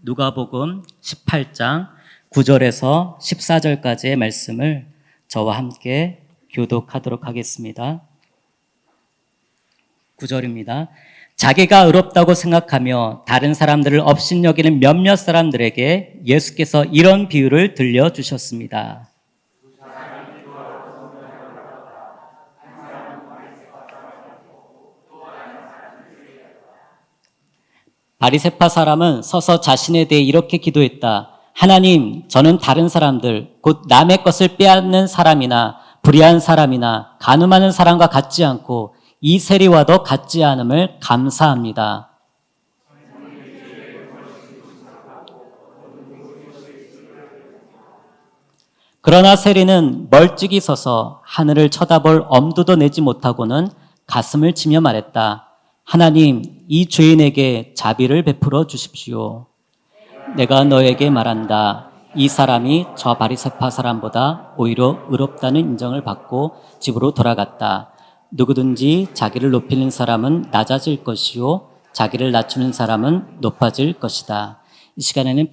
누가복음 18장 9절에서 14절까지의 말씀을 저와 함께 교독하도록 하겠습니다. 9절입니다. 자기가 의롭다고 생각하며 다른 사람들을 업신여기는 몇몇 사람들에게 예수께서 이런 비유를 들려주셨습니다. 바리새파 사람은 서서 자신에 대해 이렇게 기도했다. 하나님, 저는 다른 사람들, 곧 남의 것을 빼앗는 사람이나 불의한 사람이나 간음하는 사람과 같지 않고 이 세리와도 같지 않음을 감사합니다. 그러나 세리는 멀찍이 서서 하늘을 쳐다볼 엄두도 내지 못하고는 가슴을 치며 말했다. 하나님, 이 죄인에게 자비를 베풀어 주십시오. 내가 너에게 말한다. 이 사람이 저 바리새파 사람보다 오히려 의롭다는 인정을 받고 집으로 돌아갔다. 누구든지 자기를 높이는 사람은 낮아질 것이요 자기를 낮추는 사람은 높아질 것이다. 이 시간에는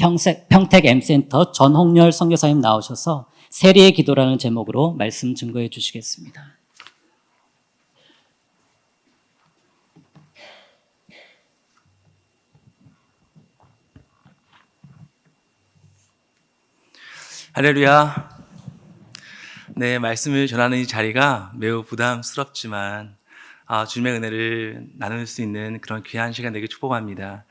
평택 M센터 전홍렬 선교사님 나오셔서 세리의 기도라는 제목으로 말씀 증거해 주시겠습니다. 할렐루야. 네, 말씀을 전하는 이 자리가 매우 부담스럽지만 주님의 은혜를 나눌 수 있는 그런 귀한 시간 되길 축복합니다.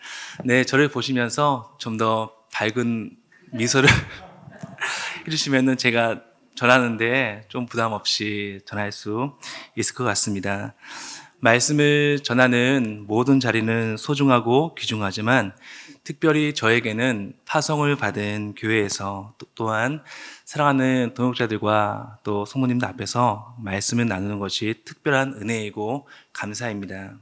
네, 저를 보시면서 좀 더 밝은 미소를 해주시면은 제가 전하는데 좀 부담 없이 전할 수 있을 것 같습니다. 말씀을 전하는 모든 자리는 소중하고 귀중하지만 특별히 저에게는 파송을 받은 교회에서 또한 사랑하는 동역자들과 또 성모님들 앞에서 말씀을 나누는 것이 특별한 은혜이고 감사입니다.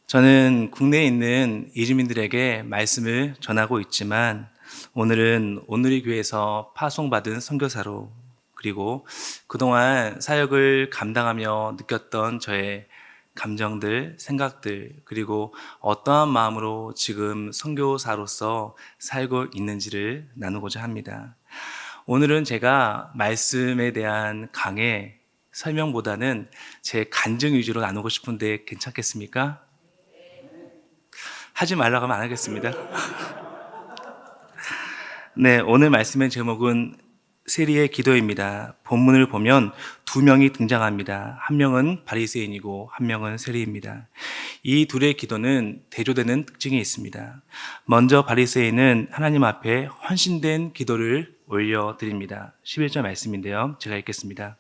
저는 국내에 있는 이주민들에게 말씀을 전하고 있지만 오늘은 온누리 교회에서 파송받은 선교사로 그리고 그동안 사역을 감당하며 느꼈던 저의 감정들, 생각들, 그리고 어떠한 마음으로 지금 선교사로서 살고 있는지를 나누고자 합니다. 오늘은 제가 말씀에 대한 강의 설명보다는 제 간증 위주로 나누고 싶은데 괜찮겠습니까? 하지 말라고 하면 안 하겠습니다. 네, 오늘 말씀의 제목은 세리의 기도입니다. 본문을 보면 두 명이 등장합니다. 한 명은 바리새인이고 한 명은 세리입니다. 이 둘의 기도는 대조되는 특징이 있습니다. 먼저 바리새인은 하나님 앞에 헌신된 기도를 올려드립니다. 11절 말씀인데요. 제가 읽겠습니다.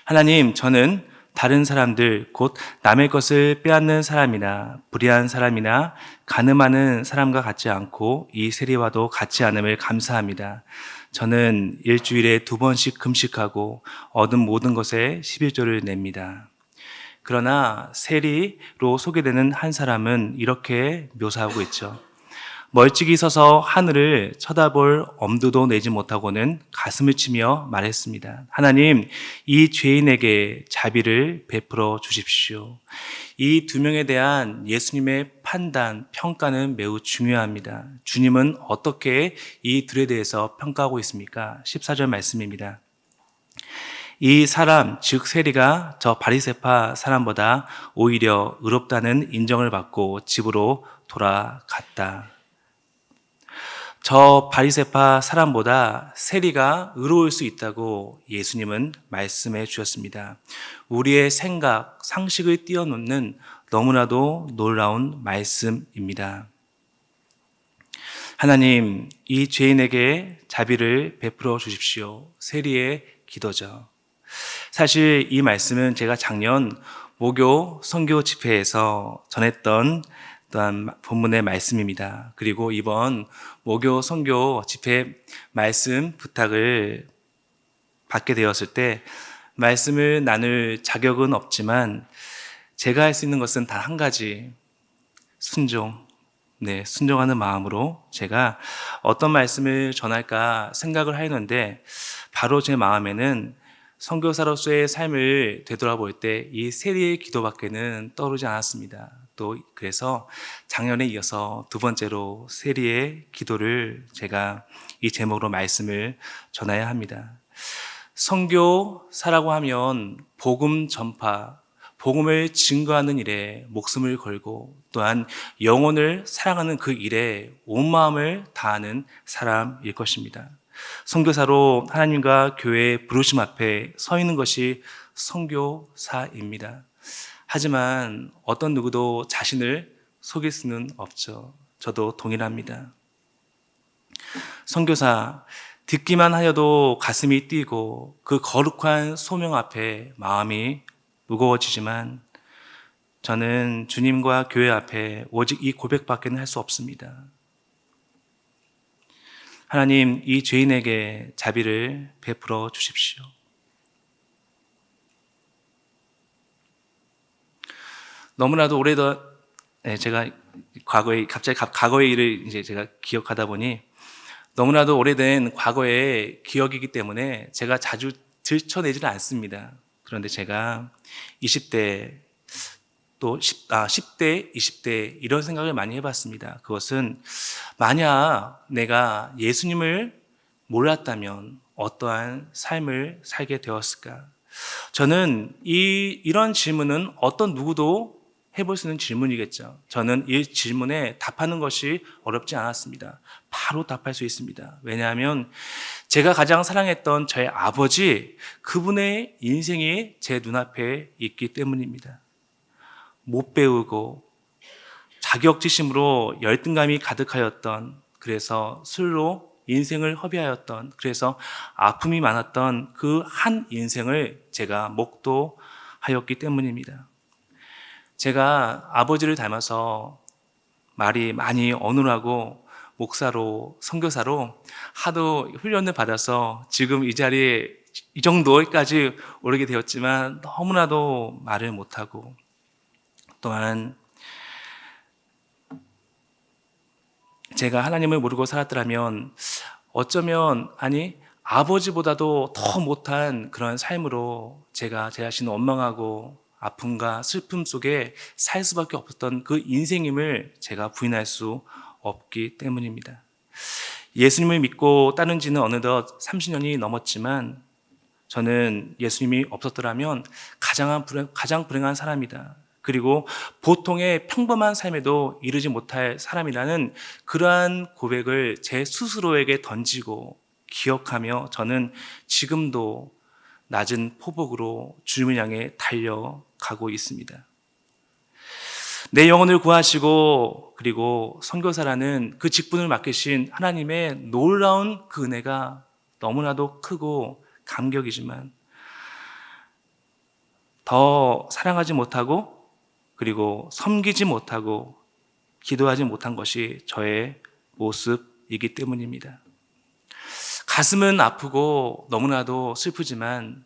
하나님, 저는 다른 사람들, 곧 남의 것을 빼앗는 사람이나 불의한 사람이나 간음하는 사람과 같지 않고 이 세리와도 같지 않음을 감사합니다. 저는 일주일에 2번씩 금식하고 얻은 모든 것에 11조를 냅니다. 그러나 세리로 소개되는 한 사람은 이렇게 묘사하고 있죠. 멀찍이 서서 하늘을 쳐다볼 엄두도 내지 못하고는 가슴을 치며 말했습니다. 하나님, 이 죄인에게 자비를 베풀어 주십시오. 이 두 명에 대한 예수님의 판단, 평가는 매우 중요합니다. 주님은 어떻게 이 둘에 대해서 평가하고 있습니까? 14절 말씀입니다. 이 사람, 즉 세리가 저 바리새파 사람보다 오히려 의롭다는 인정을 받고 집으로 돌아갔다. 저 바리새파 사람보다 세리가 의로울 수 있다고 예수님은 말씀해 주셨습니다. 우리의 생각, 상식을 뛰어넘는 너무나도 놀라운 말씀입니다. 하나님, 이 죄인에게 자비를 베풀어 주십시오. 세리의 기도죠. 사실 이 말씀은 제가 작년 모교 선교 집회에서 전했던 또한 본문의 말씀입니다. 그리고 이번 모교 선교 집회 말씀 부탁을 받게 되었을 때 말씀을 나눌 자격은 없지만 제가 할 수 있는 것은 단 한 가지, 순종하는 마음으로 제가 어떤 말씀을 전할까 생각을 하였는데 바로 제 마음에는 선교사로서의 삶을 되돌아볼 때 이 세리의 기도밖에는 떠오르지 않았습니다. 또 그래서 작년에 이어서 두 번째로 세리의 기도를 제가 이 제목으로 말씀을 전해야 합니다. 선교사라고 하면 복음 전파, 복음을 증거하는 일에 목숨을 걸고 또한 영혼을 사랑하는 그 일에 온 마음을 다하는 사람일 것입니다. 선교사로 하나님과 교회의 부르심 앞에 서 있는 것이 선교사입니다. 하지만 어떤 누구도 자신을 속일 수는 없죠. 저도 동일합니다. 선교사, 듣기만 하여도 가슴이 뛰고 그 거룩한 소명 앞에 마음이 무거워지지만 저는 주님과 교회 앞에 오직 이 고백밖에 할 수 없습니다. 하나님, 이 죄인에게 자비를 베풀어 주십시오. 너무나도 제가 갑자기 과거의 일을 이제 제가 기억하다 보니 너무나도 오래된 과거의 기억이기 때문에 제가 자주 들춰내지는 않습니다. 그런데 제가 20대, 또 10대, 20대 이런 생각을 많이 해봤습니다. 그것은 만약 내가 예수님을 몰랐다면 어떠한 삶을 살게 되었을까? 저는 이런 질문은 어떤 누구도 해볼 수 있는 질문이겠죠. 저는 이 질문에 답하는 것이 어렵지 않았습니다. 바로 답할 수 있습니다. 왜냐하면 제가 가장 사랑했던 저의 아버지, 그분의 인생이 제 눈앞에 있기 때문입니다. 못 배우고 자격지심으로 열등감이 가득하였던, 그래서 술로 인생을 허비하였던, 그래서 아픔이 많았던 그 한 인생을 제가 목도하였기 때문입니다. 제가 아버지를 닮아서 말이 많이 어눌하고 목사로, 선교사로 하도 훈련을 받아서 지금 이 자리에 이 정도까지 오르게 되었지만 너무나도 말을 못하고, 또한 제가 하나님을 모르고 살았더라면 어쩌면 아버지보다도 더 못한 그런 삶으로 제가 제 자신을 원망하고 아픔과 슬픔 속에 살 수밖에 없었던 그 인생임을 제가 부인할 수 없기 때문입니다. 예수님을 믿고 따른 지는 어느덧 30년이 넘었지만 저는 예수님이 없었더라면 가장 불행한 사람이다. 그리고 보통의 평범한 삶에도 이르지 못할 사람이라는 그러한 고백을 제 스스로에게 던지고 기억하며 저는 지금도 낮은 포복으로 주님을 향해 달려가고 있습니다. 내 영혼을 구하시고 그리고 선교사라는 그 직분을 맡기신 하나님의 놀라운 그 은혜가 너무나도 크고 감격이지만 더 사랑하지 못하고 그리고 섬기지 못하고 기도하지 못한 것이 저의 모습이기 때문입니다. 가슴은 아프고 너무나도 슬프지만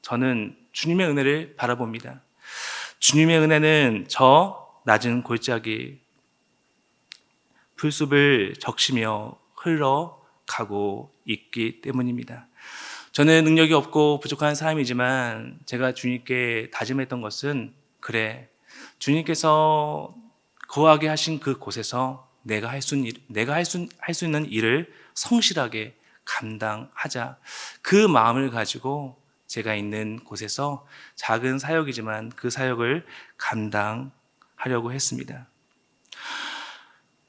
저는 주님의 은혜를 바라봅니다. 주님의 은혜는 저 낮은 골짜기 풀숲을 적시며 흘러가고 있기 때문입니다. 저는 능력이 없고 부족한 사람이지만 제가 주님께 다짐했던 것은, 그래, 주님께서 거하게 하신 그 곳에서 내가 할 수 있는 일을 성실하게 감당하자. 그 마음을 가지고 제가 있는 곳에서 작은 사역이지만 그 사역을 감당하려고 했습니다.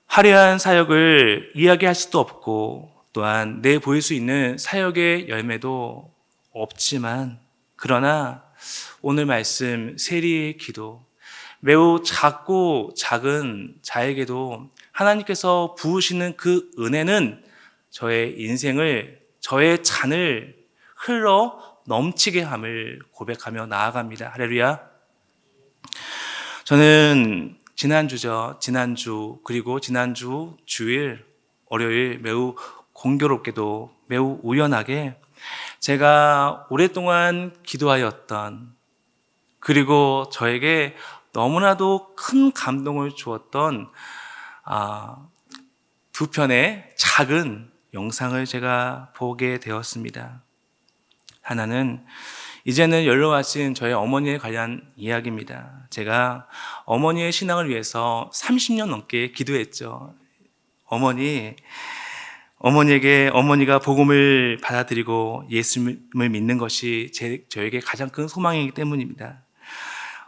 화려한 사역을 이야기할 수도 없고 또한 내 보일 수 있는 사역의 열매도 없지만, 그러나 오늘 말씀 세리의 기도, 매우 작고 작은 자에게도 하나님께서 부으시는 그 은혜는 저의 인생을, 저의 잔을 흘러 넘치게 함을 고백하며 나아갑니다. 할렐루야. 저는 지난주 그리고 지난주 주일 월요일 매우 공교롭게도 매우 우연하게 제가 오랫동안 기도하였던, 그리고 저에게 너무나도 큰 감동을 주었던 두 편의 작은 영상을 제가 보게 되었습니다. 하나는 이제는 연로하신 저희 어머니에 관한 이야기입니다. 제가 어머니의 신앙을 위해서 30년 넘게 기도했죠. 어머니에게 어머니가 복음을 받아들이고 예수님을 믿는 것이 저에게 가장 큰 소망이기 때문입니다.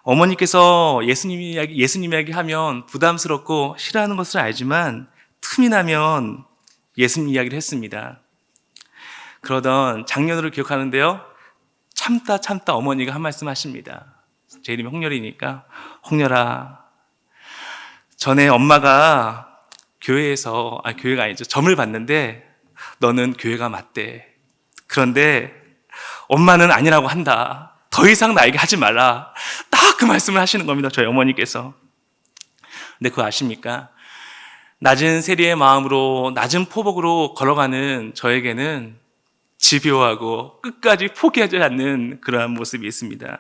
어머니께서 예수님 이야기 하면 부담스럽고 싫어하는 것을 알지만 틈이 나면 예수님 이야기를 했습니다. 그러던 작년으로 기억하는데요. 참다 어머니가 한 말씀 하십니다. 제 이름이 홍렬이니까, 홍렬아, 전에 엄마가 교회가 아니죠. 점을 봤는데 너는 교회가 맞대. 그런데 엄마는 아니라고 한다. 더 이상 나에게 하지 말라. 딱 그 말씀을 하시는 겁니다. 저희 어머니께서. 근데 그거 아십니까? 낮은 세리의 마음으로 낮은 포복으로 걸어가는 저에게는 집요하고 끝까지 포기하지 않는 그러한 모습이 있습니다.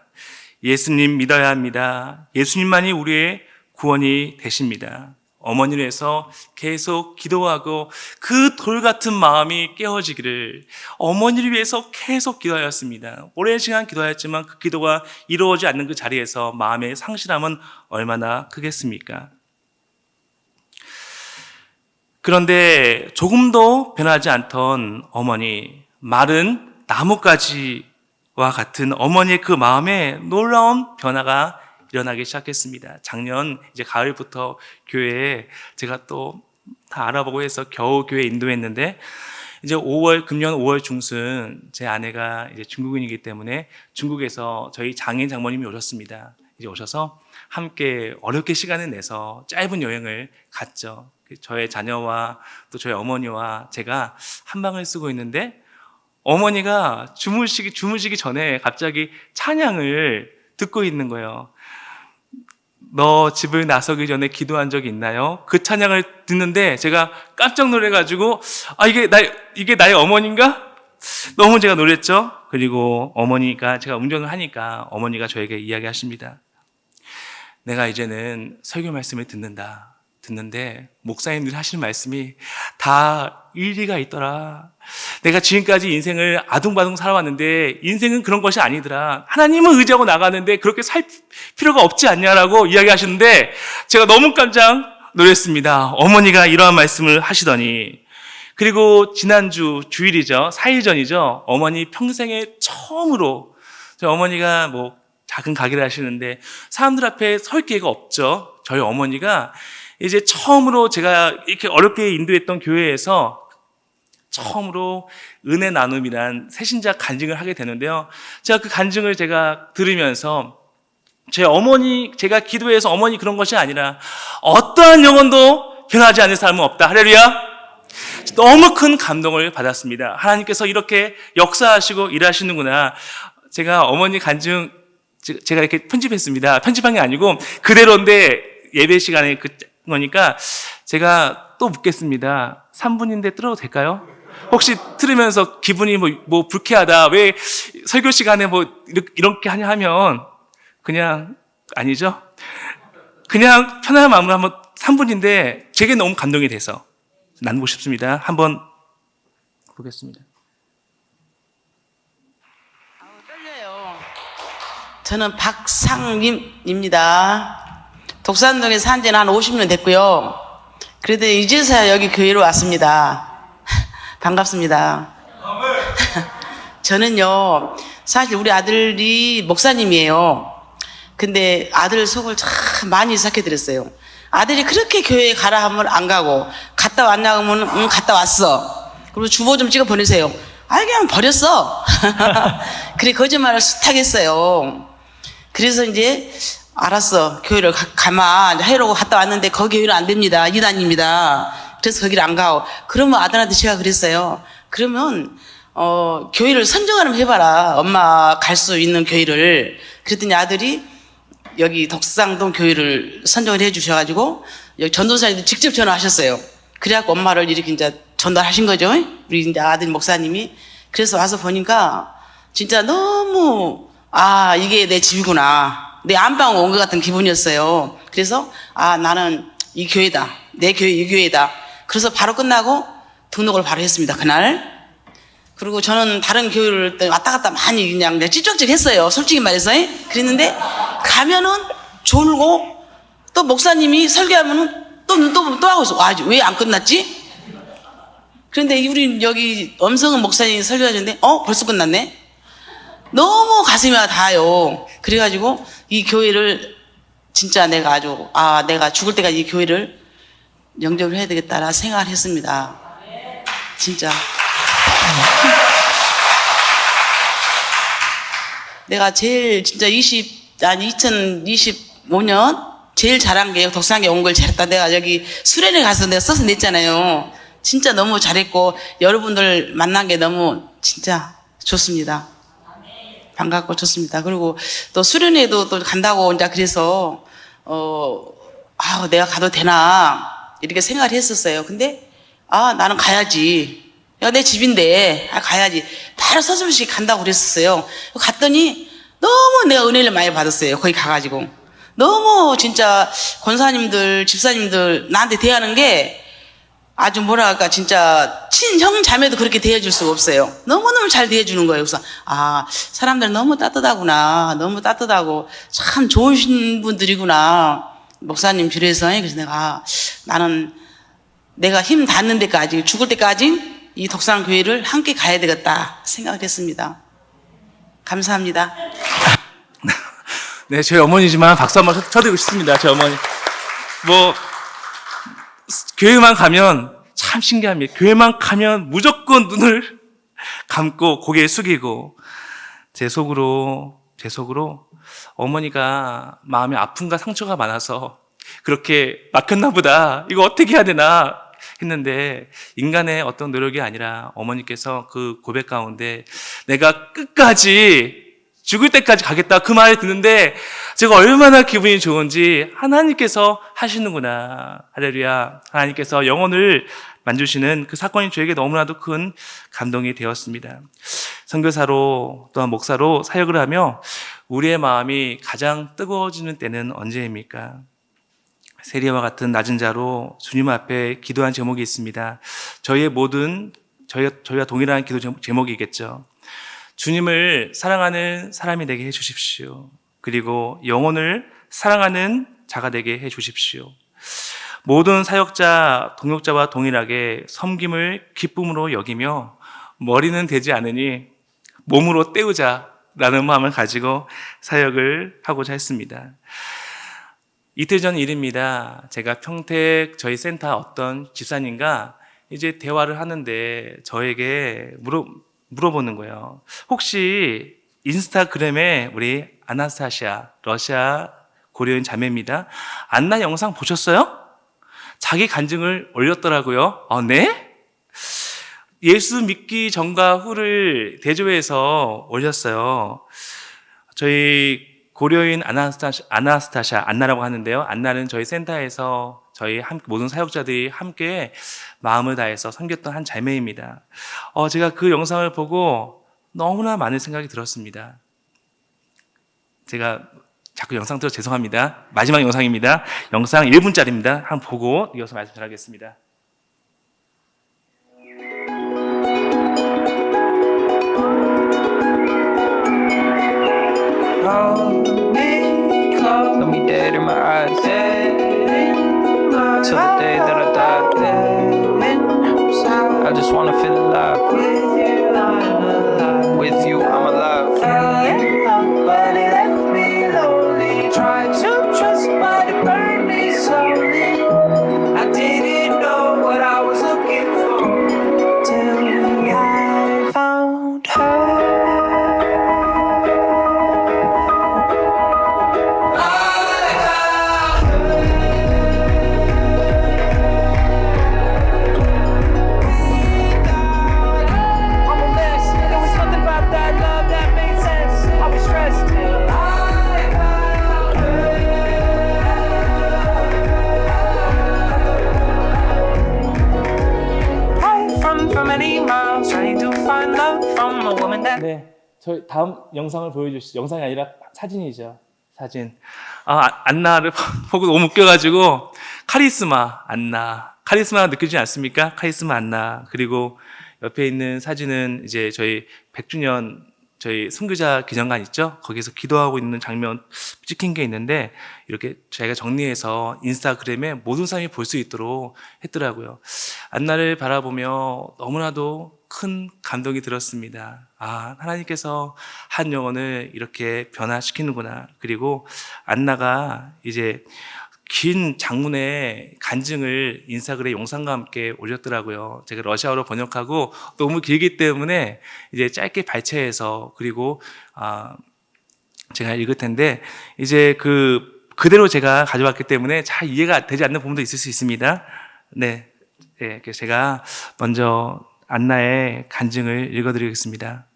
예수님 믿어야 합니다. 예수님만이 우리의 구원이 되십니다. 어머니를 위해서 계속 기도하고 그 돌 같은 마음이 깨어지기를 어머니를 위해서 계속 기도하였습니다. 오랜 시간 기도하였지만 그 기도가 이루어지지 않는 그 자리에서 마음의 상실함은 얼마나 크겠습니까? 그런데 조금도 변하지 않던 어머니, 마른 나뭇가지와 같은 어머니의 그 마음에 놀라운 변화가 일어나기 시작했습니다. 작년 이제 가을부터 교회에 제가 또 다 알아보고 해서 겨우 교회 인도했는데 이제 금년 5월 중순 제 아내가 이제 중국인이기 때문에 중국에서 저희 장인 장모님이 오셨습니다. 이제 오셔서 함께 어렵게 시간을 내서 짧은 여행을 갔죠. 저의 자녀와 또 저희 어머니와 제가 한 방을 쓰고 있는데 어머니가 주무시기 전에 갑자기 찬양을 듣고 있는 거예요. 너 집을 나서기 전에 기도한 적이 있나요? 그 찬양을 듣는데 제가 깜짝 놀래가지고 이게 나의 어머니인가? 너무 제가 놀랬죠. 그리고 어머니가 제가 운전을 하니까 어머니가 저에게 이야기하십니다. 내가 이제는 설교 말씀을 듣는데 목사님들이 하시는 말씀이 다 일리가 있더라. 내가 지금까지 인생을 아둥바둥 살아왔는데 인생은 그런 것이 아니더라. 하나님을 의지하고 나가는데 그렇게 살 필요가 없지 않냐라고 이야기하시는데 제가 너무 깜짝 놀랐습니다. 어머니가 이러한 말씀을 하시더니. 그리고 지난주 주일이죠. 4일 전이죠. 어머니 평생에 처음으로 저희 어머니가 뭐 작은 가게를 하시는데 사람들 앞에 설 기회가 없죠. 저희 어머니가 이제 처음으로 제가 이렇게 어렵게 인도했던 교회에서 처음으로 은혜 나눔이란 새신자 간증을 하게 되는데요. 제가 그 간증을 제가 들으면서 제가 기도해서 어머니 그런 것이 아니라 어떠한 영혼도 변하지 않을 사람은 없다. 할렐루야. 너무 큰 감동을 받았습니다. 하나님께서 이렇게 역사하시고 일하시는구나. 제가 어머니 간증 제가 이렇게 편집했습니다. 편집한 게 아니고 그대로인데 예배 시간에 거니까 제가 또 묻겠습니다. 3분인데 틀어도 될까요? 혹시 들으면서 기분이 뭐 불쾌하다. 왜 설교 시간에 뭐 이렇게 하냐 하면 그냥 아니죠? 그냥 편안한 마음으로 한번 3분인데 제게 너무 감동이 돼서 나누고 싶습니다. 한번 보겠습니다. 떨려요. 저는 박상림입니다. 독산동에 산 지는 한 50년 됐고요. 그래도 이제서야 여기 교회로 왔습니다. 반갑습니다. 저는요, 사실 우리 아들이 목사님이에요. 근데 아들 속을 참 많이 삭혀드렸어요. 아들이 그렇게 교회에 가라 하면 안 가고, 갔다 왔냐 하면 응, 갔다 왔어. 그리고 주보 좀 찍어 보내세요. 그냥 버렸어. 그래, 거짓말을 숱하게 했어요. 그래서 이제 알았어. 교회를 가마 해라고 갔다 왔는데 거기 교회는 안 됩니다. 이단입니다. 그래서 거기를 안 가고. 그러면 아들한테 제가 그랬어요. 그러면 교회를 선정하면 해봐라. 엄마 갈 수 있는 교회를. 그랬더니 아들이 여기 덕상동 교회를 선정을 해주셔가지고 여기 전도사님들 직접 전화하셨어요. 그래갖고 엄마를 이렇게 이제 전달하신 거죠. 우리 이제 아들 목사님이. 그래서 와서 보니까 진짜 너무 이게 내 집이구나. 내 안방 온 것 같은 기분이었어요. 그래서 나는 이 교회다. 내 교회 이 교회다. 그래서 바로 끝나고 등록을 바로 했습니다. 그날. 그리고 저는 다른 교회를 왔다 갔다 많이 그냥 찌쩍찌쩍했어요. 솔직히 말해서. 그랬는데 가면은 졸고 또 목사님이 설교하면은 또 하고 있어. 와, 왜 안 끝났지? 그런데 우리 여기 엄성은 목사님이 설교하는데 벌써 끝났네? 너무 가슴이 닿아요. 그래가지고 이 교회를 진짜 내가 내가 죽을 때까지 이 교회를 영접을 해야 되겠다라 생각을 했습니다. 진짜. 내가 제일 진짜 2025년 제일 잘한 게 독상에 온 걸 잘했다. 내가 여기 수련회 가서 내가 써서 냈잖아요. 진짜 너무 잘했고 여러분들 만난 게 너무 진짜 좋습니다. 반갑고 좋습니다. 그리고 또 수련회도 또 간다고 이제 그래서 내가 가도 되나 이렇게 생각을 했었어요. 근데 나는 가야지. 내 집인데 가야지. 바로 서슴없이 간다고 그랬었어요. 갔더니 너무 내가 은혜를 많이 받았어요. 거기 가가지고 너무 진짜 권사님들 집사님들 나한테 대하는 게 아주 뭐랄까 진짜 친형 자매도 그렇게 대해줄 수가 없어요. 너무너무 잘 대해주는 거예요. 그래서 사람들 너무 따뜻하구나. 너무 따뜻하고 참 좋으신 분들이구나. 목사님 비례해서. 그래서 나는 내가 힘 닿는 데까지 죽을 때까지 이 독산교회를 함께 가야 되겠다 생각을 했습니다. 감사합니다. 네, 저희 어머니지만 박수 한번 쳐드리고 싶습니다. 저희 어머니. 교회만 가면 참 신기합니다. 교회만 가면 무조건 눈을 감고 고개 숙이고 제 속으로 어머니가 마음에 아픔과 상처가 많아서 그렇게 막혔나 보다. 이거 어떻게 해야 되나 했는데 인간의 어떤 노력이 아니라 어머니께서 그 고백 가운데 내가 끝까지 죽을 때까지 가겠다 그 말을 듣는데 제가 얼마나 기분이 좋은지 하나님께서 하시는구나. 할렐루야. 하나님께서 영혼을 만주시는 그 사건이 저에게 너무나도 큰 감동이 되었습니다. 선교사로 또한 목사로 사역을 하며 우리의 마음이 가장 뜨거워지는 때는 언제입니까? 세리와 같은 낮은 자로 주님 앞에 기도한 제목이 있습니다. 저희와 동일한 기도 제목이겠죠. 주님을 사랑하는 사람이 되게 해주십시오. 그리고 영혼을 사랑하는 자가 되게 해주십시오. 모든 사역자, 동역자와 동일하게 섬김을 기쁨으로 여기며 머리는 되지 않으니 몸으로 때우자라는 마음을 가지고 사역을 하고자 했습니다. 이틀 전 일입니다. 제가 평택 저희 센터 어떤 집사님과 이제 대화를 하는데 저에게 물어보는 거예요. 혹시 인스타그램에 우리 아나스타샤, 러시아 고려인 자매입니다. 안나 영상 보셨어요? 자기 간증을 올렸더라고요. 네? 예수 믿기 전과 후를 대조해서 올렸어요. 저희 고려인 아나스타샤, 안나라고 하는데요. 안나는 저희 센터에서 저희 모든 사역자들이 함께 마음을 다해서 섬겼던 한 자매입니다. 제가 그 영상을 보고 너무나 많은 생각이 들었습니다. 제가 자꾸 영상 들어 죄송합니다. 마지막 영상입니다. 영상 1분짜리입니다. 한번 보고 이어서 말씀 전하겠습니다. Let me dead in my eyes till the day that I die. I just wanna feel alive. With you, I'm alive. But it left me lonely. Tried to trust, but it burned me slowly. I didn't know what I was looking for till I found her. 네, 저희 다음 영상을 보여주시죠. 영상이 아니라 사진이죠. 사진. 안나를 보고 너무 웃겨가지고 카리스마 안나. 카리스마 느끼지 않습니까? 카리스마 안나. 그리고 옆에 있는 사진은 이제 저희 100주년 저희 선교자 기념관 있죠? 거기서 기도하고 있는 장면 찍힌 게 있는데 이렇게 저희가 정리해서 인스타그램에 모든 사람이 볼 수 있도록 했더라고요. 안나를 바라보며 너무나도 큰 감동이 들었습니다. 아, 하나님께서 한 영혼을 이렇게 변화시키는구나. 그리고 안나가 이제 긴 장문의 간증을 인스타그램 영상과 함께 올렸더라고요. 제가 러시아어로 번역하고 너무 길기 때문에 이제 짧게 발췌해서 그리고 제가 읽을 텐데 이제 그대로 제가 가져왔기 때문에 잘 이해가 되지 않는 부분도 있을 수 있습니다. 네, 그래서 제가 먼저 안나의 간증을 읽어드리겠습니다.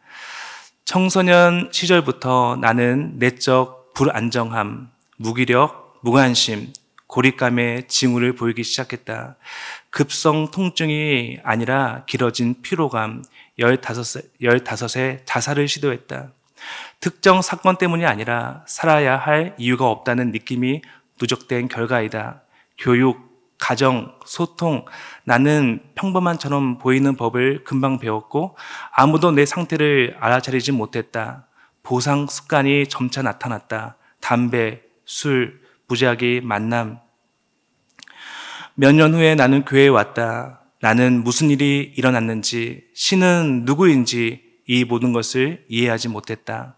청소년 시절부터 나는 내적 불안정함, 무기력, 무관심, 고립감의 징후를 보이기 시작했다. 급성 통증이 아니라 길어진 피로감, 15세 자살을 시도했다. 특정 사건 때문이 아니라 살아야 할 이유가 없다는 느낌이 누적된 결과이다. 교육, 가정, 소통, 나는 평범한처럼 보이는 법을 금방 배웠고 아무도 내 상태를 알아차리지 못했다. 보상 습관이 점차 나타났다. 담배, 술, 무지하게 만남. 몇 년 후에 나는 교회에 왔다. 나는 무슨 일이 일어났는지, 신은 누구인지 이 모든 것을 이해하지 못했다.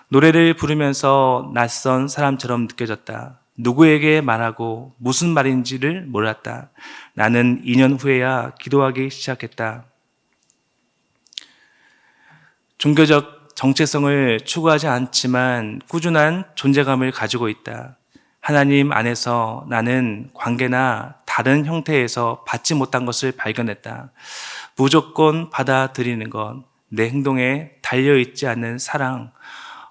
노래를 부르면서 낯선 사람처럼 느껴졌다. 누구에게 말하고 무슨 말인지를 몰랐다. 나는 2년 후에야 기도하기 시작했다. 종교적 정체성을 추구하지 않지만 꾸준한 존재감을 가지고 있다. 하나님 안에서 나는 관계나 다른 형태에서 받지 못한 것을 발견했다. 무조건 받아들이는 것, 내 행동에 달려있지 않는 사랑,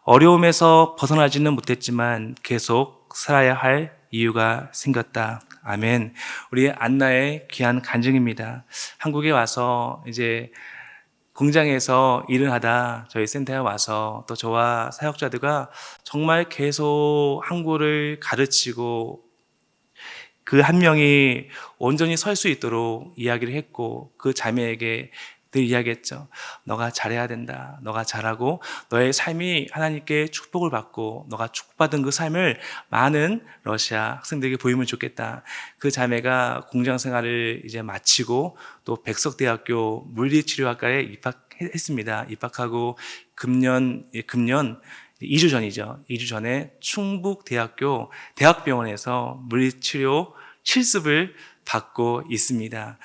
어려움에서 벗어나지는 못했지만 계속 살아야 할 이유가 생겼다. 아멘. 우리 안나의 귀한 간증입니다. 한국에 와서 이제 공장에서 일을 하다 저희 센터에 와서 또 저와 사역자들과 정말 계속 한국어를 가르치고 그 한 명이 온전히 설 수 있도록 이야기를 했고 그 자매에게 늘 이야기했죠. 너가 잘해야 된다. 너가 잘하고 너의 삶이 하나님께 축복을 받고 너가 축복받은 그 삶을 많은 러시아 학생들에게 보이면 좋겠다. 그 자매가 공장 생활을 이제 마치고 또 백석대학교 물리치료학과에 입학했습니다. 입학하고 금년 2주 전이죠. 2주 전에 충북대학교 대학병원에서 물리치료 실습을 받고 있습니다.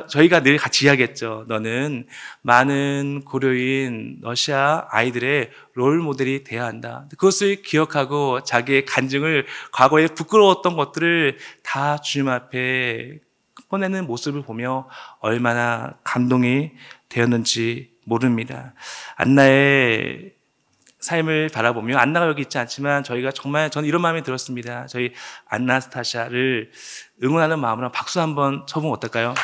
저희가 늘 같이 이야기했죠. 너는 많은 고려인 러시아 아이들의 롤 모델이 돼야 한다. 그것을 기억하고 자기의 간증을 과거에 부끄러웠던 것들을 다 주님 앞에 꺼내는 모습을 보며 얼마나 감동이 되었는지 모릅니다. 안나의 삶을 바라보며 안나가 여기 있지 않지만 저희가 정말 저는 이런 마음이 들었습니다. 저희 안나스타샤를 응원하는 마음으로 박수 한번 쳐보면 어떨까요?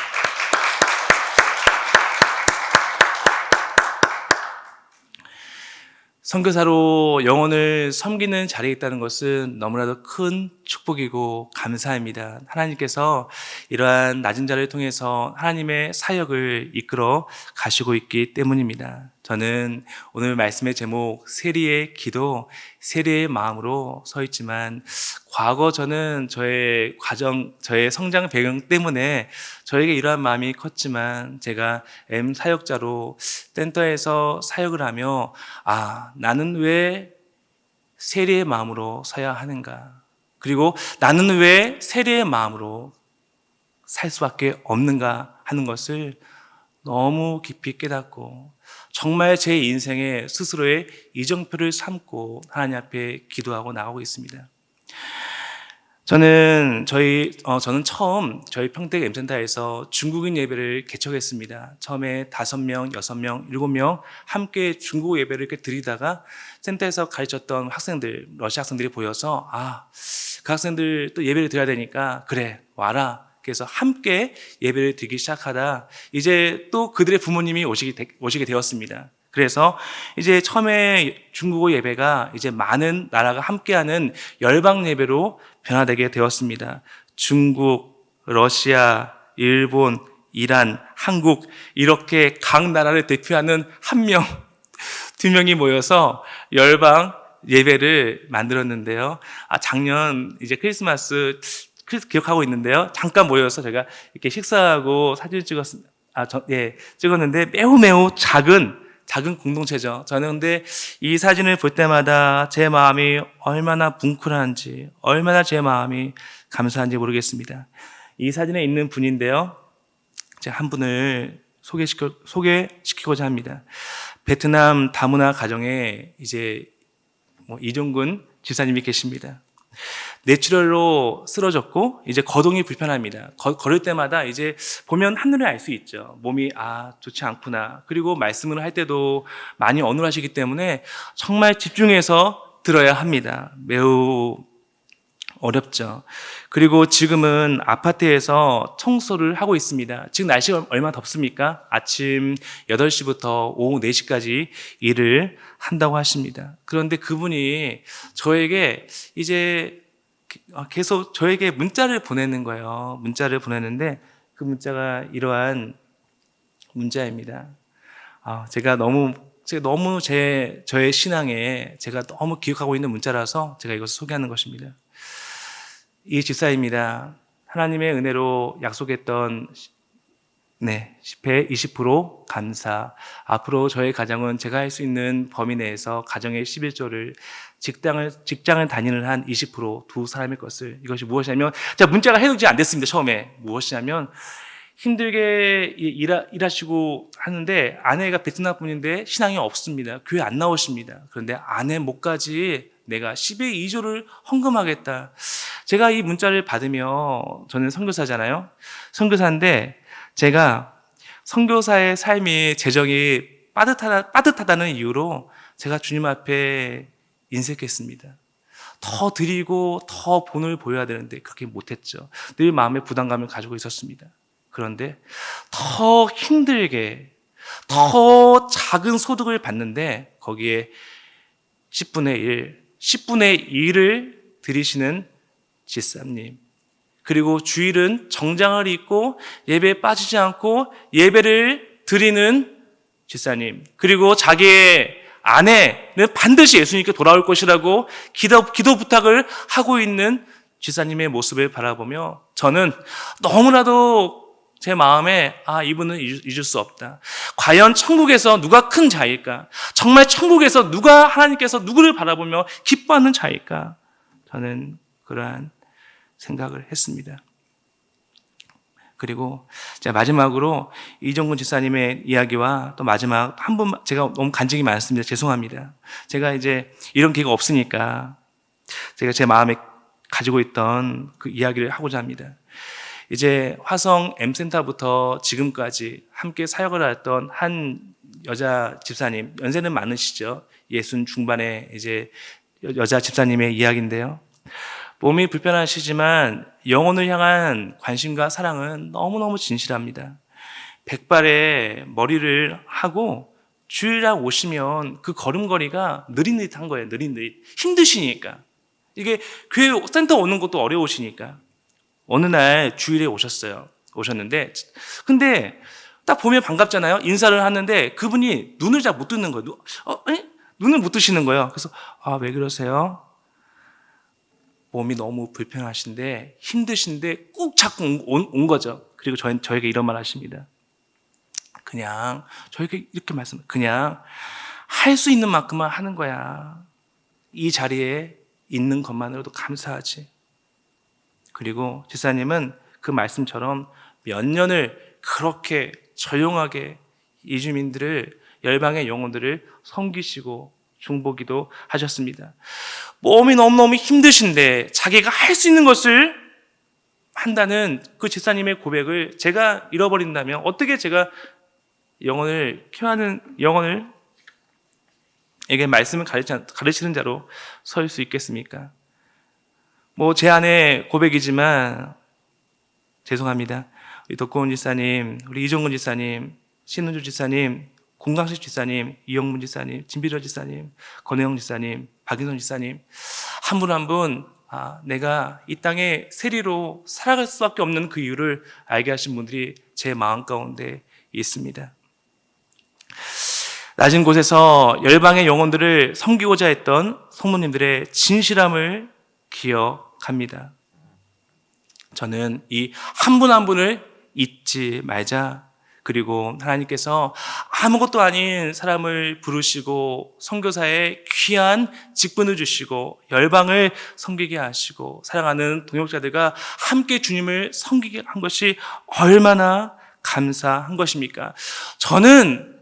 선교사로 영혼을 섬기는 자리에 있다는 것은 너무나도 큰 축복이고 감사합니다. 하나님께서 이러한 낮은 자를 통해서 하나님의 사역을 이끌어 가시고 있기 때문입니다. 저는 오늘 말씀의 제목 세리의 기도, 세리의 마음으로 서 있지만 과거 저는 저의 성장 배경 때문에 저에게 이러한 마음이 컸지만 제가 M 사역자로 센터에서 사역을 하며 나는 왜 세리의 마음으로 서야 하는가? 그리고 나는 왜 세리의 마음으로 살 수밖에 없는가 하는 것을 너무 깊이 깨닫고 정말 제 인생에 스스로의 이정표를 삼고 하나님 앞에 기도하고 나가고 있습니다. 저는 처음 저희 평택 M센터에서 중국인 예배를 개척했습니다. 처음에 5명, 6명, 7명 함께 중국 예배를 이렇게 드리다가 센터에서 가르쳤던 러시아 학생들이 보여서 그 학생들 또 예배를 드려야 되니까 그래 와라. 그래서 함께 예배를 드리기 시작하다 이제 또 그들의 부모님이 오시게 되었습니다. 그래서 이제 처음에 중국어 예배가 이제 많은 나라가 함께하는 열방 예배로 변화되게 되었습니다. 중국, 러시아, 일본, 이란, 한국 이렇게 각 나라를 대표하는 한 명, 두 명이 모여서 열방 예배를 만들었는데요. 작년 이제 크리스마스 기억하고 있는데요. 잠깐 모여서 제가 이렇게 식사하고 사진 찍었는데 매우 작은 공동체죠. 저는 근데 이 사진을 볼 때마다 제 마음이 얼마나 뭉클한지, 얼마나 제 마음이 감사한지 모르겠습니다. 이 사진에 있는 분인데요. 제가 한 분을 소개시키고자 합니다. 베트남 다문화 가정에 이제 이종근 집사님이 계십니다. 뇌출혈로 쓰러졌고 이제 거동이 불편합니다. 걸을 때마다 이제 보면 한눈에 알 수 있죠. 몸이 좋지 않구나. 그리고 말씀을 할 때도 많이 어눌하시기 때문에 정말 집중해서 들어야 합니다. 매우 어렵죠. 그리고 지금은 아파트에서 청소를 하고 있습니다. 지금 날씨가 얼마나 덥습니까? 아침 8시부터 오후 4시까지 일을 한다고 하십니다. 그런데 그분이 저에게 이제 계속 저에게 문자를 보내는 거예요. 문자를 보내는데 그 문자가 이러한 문자입니다. 제가 너무 저의 신앙에 제가 너무 기억하고 있는 문자라서 제가 이것을 소개하는 것입니다. 이 집사입니다. 하나님의 은혜로 약속했던 10회 20% 감사. 앞으로 저의 가정은 제가 할 수 있는 범위 내에서 가정의 11조를 직장을 다니는 한 20% 사람의 것을. 이것이 무엇이냐면, 문자가 해독이 안 됐습니다. 처음에. 무엇이냐면 힘들게 일하시고 하는데 아내가 베트남 분인데 신앙이 없습니다. 교회 안 나오십니다. 그런데 아내 목까지 내가 10의 2조를 헌금하겠다. 제가 이 문자를 받으며, 저는 선교사잖아요. 선교사인데 제가 선교사의 삶이 재정이 빠듯하다는 이유로 제가 주님 앞에 인색했습니다. 더 드리고 더 본을 보여야 되는데 그렇게 못했죠. 늘 마음의 부담감을 가지고 있었습니다. 그런데 더 힘들게 더 작은 소득을 받는데 거기에 10분의 1을 드리시는 집사님, 그리고 주일은 정장을 입고 예배에 빠지지 않고 예배를 드리는 집사님, 그리고 자기의 아내는 반드시 예수님께 돌아올 것이라고 기도 부탁을 하고 있는 집사님의 모습을 바라보며 저는 너무나도 제 마음에 이분은 잊을 수 없다. 과연 천국에서 누가 큰 자일까? 정말 천국에서 하나님께서 누구를 바라보며 기뻐하는 자일까? 저는 그러한 생각을 했습니다. 그리고 제가 마지막으로 이종근 집사님의 이야기와 또 마지막 한 번, 제가 너무 간증이 많습니다. 죄송합니다. 제가 이제 이런 기회가 없으니까 제가 제 마음에 가지고 있던 그 이야기를 하고자 합니다. 이제 화성 M센터부터 지금까지 함께 사역을 했던 한 여자 집사님, 연세는 많으시죠. 60 중반의 이제 여자 집사님의 이야기인데요. 몸이 불편하시지만 영혼을 향한 관심과 사랑은 너무너무 진실합니다. 백발에 머리를 하고 주일날 오시면 그 걸음걸이가 느릿느릿한 거예요. 느릿느릿. 힘드시니까. 이게 교회 센터 오는 것도 어려우시니까. 어느 날 주일에 오셨는데 근데 딱 보면 반갑잖아요. 인사를 하는데 그분이 눈을 잘 못 뜨는 거예요. 눈을 못 뜨시는 거예요. 그래서 왜 그러세요? 몸이 너무 불편하신데 힘드신데 꾹 잡고 온 거죠. 그리고 저에게 이런 말 하십니다. 그냥 저에게 이렇게 그냥 할 수 있는 만큼만 하는 거야. 이 자리에 있는 것만으로도 감사하지. 그리고 집사님은 그 말씀처럼 몇 년을 그렇게 조용하게 이주민들을, 열방의 영혼들을 섬기시고 중보기도 하셨습니다. 몸이 너무너무 힘드신데 자기가 할 수 있는 것을 한다는 그 집사님의 고백을 제가 잃어버린다면 어떻게 제가 에게 말씀을 가르치는 자로 설 수 있겠습니까? 제 아내 고백이지만 죄송합니다. 우리 덕고은 집사님, 우리 이종근 집사님, 신은주 집사님, 공강식 집사님, 이영문 집사님, 진비러 집사님, 권혜영 집사님, 박인선 집사님 한 분 한 분 내가 이 땅에 세리로 살아갈 수밖에 없는 그 이유를 알게 하신 분들이 제 마음 가운데 있습니다. 낮은 곳에서 열방의 영혼들을 섬기고자 했던 성도님들의 진실함을 기억합니다. 저는 이 한 분 한 분을 잊지 말자. 그리고 하나님께서 아무것도 아닌 사람을 부르시고 선교사에 귀한 직분을 주시고 열방을 섬기게 하시고 사랑하는 동역자들과 함께 주님을 섬기게 한 것이 얼마나 감사한 것입니까? 저는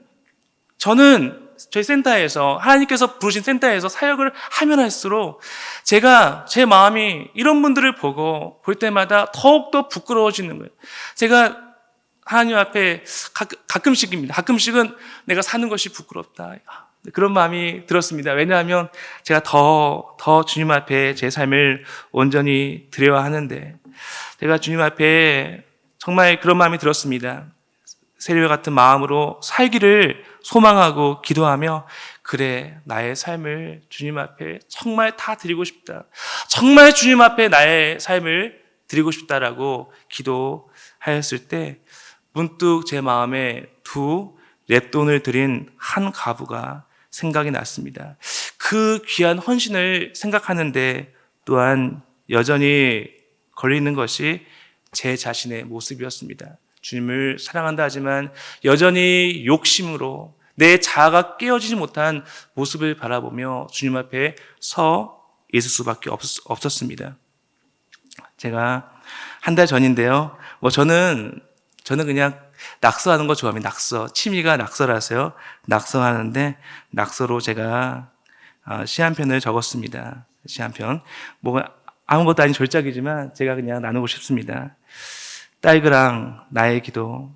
저희 센터에서 하나님께서 부르신 센터에서 사역을 하면 할수록 제가 제 마음이 이런 분들을 보고 볼 때마다 더욱더 부끄러워지는 거예요. 제가 하나님 앞에 가끔씩은 내가 사는 것이 부끄럽다. 그런 마음이 들었습니다. 왜냐하면 제가 더 주님 앞에 제 삶을 온전히 드려야 하는데 제가 주님 앞에 정말 그런 마음이 들었습니다. 세리와 같은 마음으로 살기를 소망하고 기도하며 그래 나의 삶을 주님 앞에 정말 다 드리고 싶다. 정말 주님 앞에 나의 삶을 드리고 싶다라고 기도하였을 때 문득 제 마음에 두 랩돈을 드린 한 가부가 생각이 났습니다. 그 귀한 헌신을 생각하는데 또한 여전히 걸리는 것이 제 자신의 모습이었습니다. 주님을 사랑한다 하지만 여전히 욕심으로 내 자아가 깨어지지 못한 모습을 바라보며 주님 앞에 서 있을 수밖에 없었습니다. 제가 한 달 전인데요. 저는 그냥 낙서하는 거 좋아합니다. 낙서. 취미가 낙서라서요. 낙서하는데 낙서로 제가 시 한 편을 적었습니다. 시 한 편. 아무것도 아닌 절작이지만 제가 그냥 나누고 싶습니다. 딸그랑 나의 기도.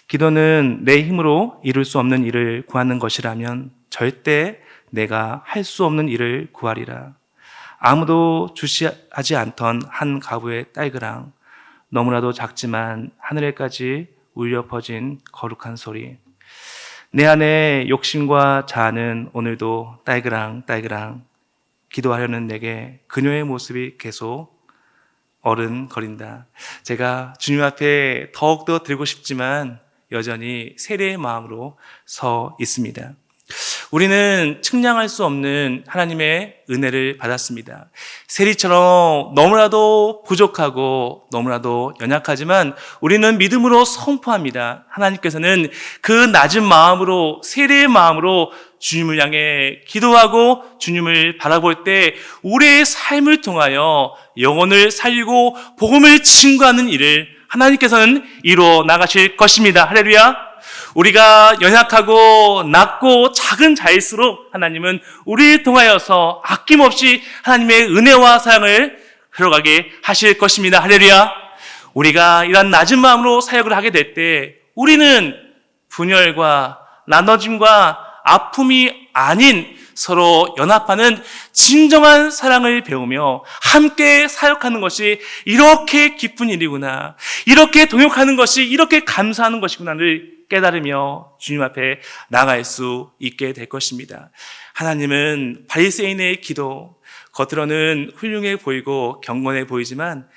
기도는 내 힘으로 이룰 수 없는 일을 구하는 것이라면 절대 내가 할 수 없는 일을 구하리라. 아무도 주시하지 않던 한 가부의 딸그랑. 너무나도 작지만 하늘에까지 울려 퍼진 거룩한 소리. 내 안에 욕심과 자아는 오늘도 딸그랑 기도하려는 내게 그녀의 모습이 계속 어른거린다. 제가 주님 앞에 더욱더 드리고 싶지만 여전히 세례의 마음으로 서 있습니다. 우리는 측량할 수 없는 하나님의 은혜를 받았습니다. 세리처럼 너무나도 부족하고 너무나도 연약하지만 우리는 믿음으로 선포합니다. 하나님께서는 그 낮은 마음으로 세례의 마음으로 주님을 향해 기도하고 주님을 바라볼 때 우리의 삶을 통하여 영혼을 살리고 복음을 증거하는 일을 하나님께서는 이루어 나가실 것입니다. 할렐루야. 우리가 연약하고 낮고 작은 자일수록 하나님은 우리를 통하여서 아낌없이 하나님의 은혜와 사랑을 흘러가게 하실 것입니다. 할렐루야. 우리가 이런 낮은 마음으로 사역을 하게 될 때 우리는 분열과 나눠짐과 아픔이 아닌 서로 연합하는 진정한 사랑을 배우며 함께 사역하는 것이 이렇게 기쁜 일이구나. 이렇게 동역하는 것이 이렇게 감사하는 것이구나를 깨달으며 주님 앞에 나갈 수 있게 될 것입니다. 하나님은 바리새인의 기도, 겉으로는 훌륭해 보이고 경건해 보이지만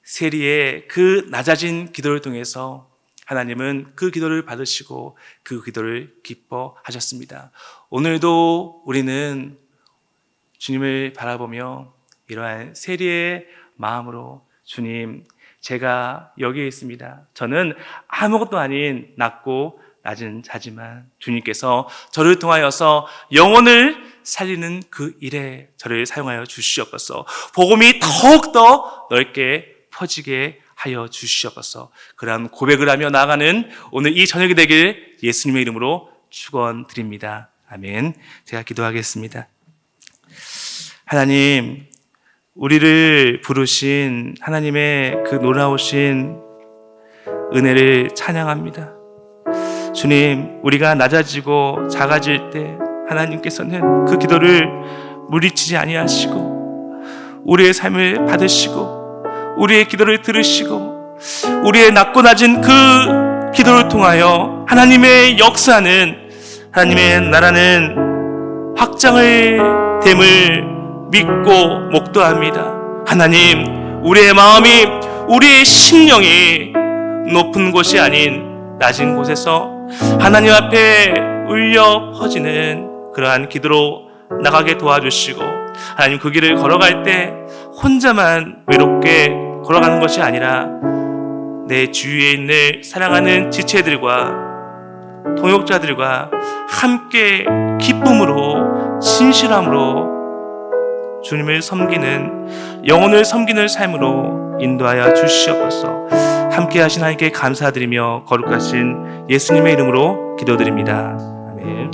세리의 그 낮아진 기도를 통해서 하나님은 그 기도를 받으시고 그 기도를 기뻐하셨습니다. 오늘도 우리는 주님을 바라보며 이러한 세리의 마음으로 주님, 제가 여기에 있습니다. 저는 아무것도 아닌 낮고 낮은 자지만 주님께서 저를 통하여서 영혼을 살리는 그 일에 저를 사용하여 주시옵소서. 복음이 더욱더 넓게 퍼지게 하여 주시옵소서. 그러한 고백을 하며 나아가는 오늘 이 저녁이 되길 예수님의 이름으로 축원드립니다. 아멘. 제가 기도하겠습니다. 하나님, 우리를 부르신 하나님의 그 놀라우신 은혜를 찬양합니다. 주님, 우리가 낮아지고 작아질 때 하나님께서는 그 기도를 물리치지 아니하시고 우리의 삶을 받으시고 우리의 기도를 들으시고 우리의 낮고 낮은 그 기도를 통하여 하나님의 역사는, 하나님의 나라는 확장을 됨을 믿고 목도합니다. 하나님, 우리의 마음이, 우리의 심령이 높은 곳이 아닌 낮은 곳에서 하나님 앞에 울려 퍼지는 그러한 기도로 나가게 도와주시고, 하나님 그 길을 걸어갈 때 혼자만 외롭게 걸어가는 것이 아니라 내 주위에 있는 사랑하는 지체들과 동역자들과 함께 기쁨으로 신실함으로 주님을 섬기는, 영혼을 섬기는 삶으로 인도하여 주시옵소서. 함께 하신 하나님께 감사드리며 거룩하신 예수님의 이름으로 기도드립니다. 아멘.